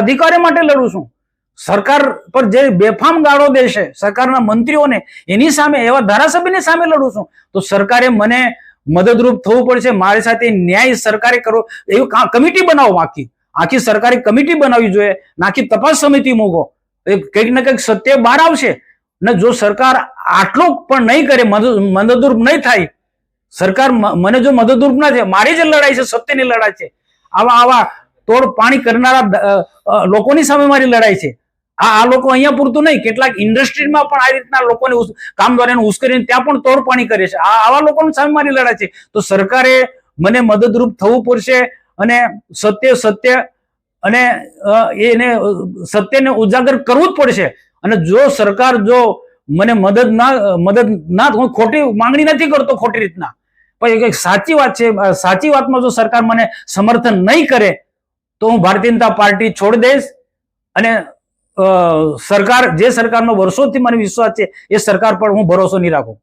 અધિકારી માટે લડું છું. સરકાર પર જે બેફામ ગાળો દેશે સરકારના મંત્રીઓને, એની સામે, એવા ધારાસભ્યની સામે લડું છું. તો સરકારે મને મદદરૂપ થવું પડશે. મારી સાથે ન્યાય સરકારે કરવો, એવી કમિટી બનાવો. આખી સરકારી કમિટી બનાવવી જોઈએ. આખી તપાસ સમિતિ મૂકો. કંઈક ને કંઈક સત્ય બહાર આવશે. ને જો સરકાર આટલું પણ નહીં કરે, મદદરૂપ નહીં થાય, સરકાર મને જો મદદરૂપ ના થાય, મારી જે લડાઈ છે સત્યની લડાઈ છે. આવા તોડ પાણી કરનારા લોકોની સામે મારી લડાઈ છે. આ લોકો અહીંયા પૂરતું નહીં, કેટલાક ઇન્ડસ્ટ્રીમાં પણ આ રીતના લોકોને કામદારોને ઉશ્કેરીને ત્યાં પણ તોડ પાણી કરે છે. આવા લોકોની સામે મારી લડાઈ છે. તો સરકારે મને મદદરૂપ થવું પડશે અને સત્ય અને એને સત્યને ઉજાગર કરવું જ પડશે. અને જો સરકાર જો મને મદદ ના, હું ખોટી માંગણી નથી કરતો ખોટી રીતના, પણ એક સાચી વાત છે, સાચી વાતમાં જો સરકાર મને સમર્થન નહીં કરે તો હું ભારતીય જનતા પાર્ટી છોડી દઈશ. અને સરકાર, જે સરકારનો વર્ષોથી મને વિશ્વાસ છે, એ સરકાર પર હું ભરોસો નહીં રાખું.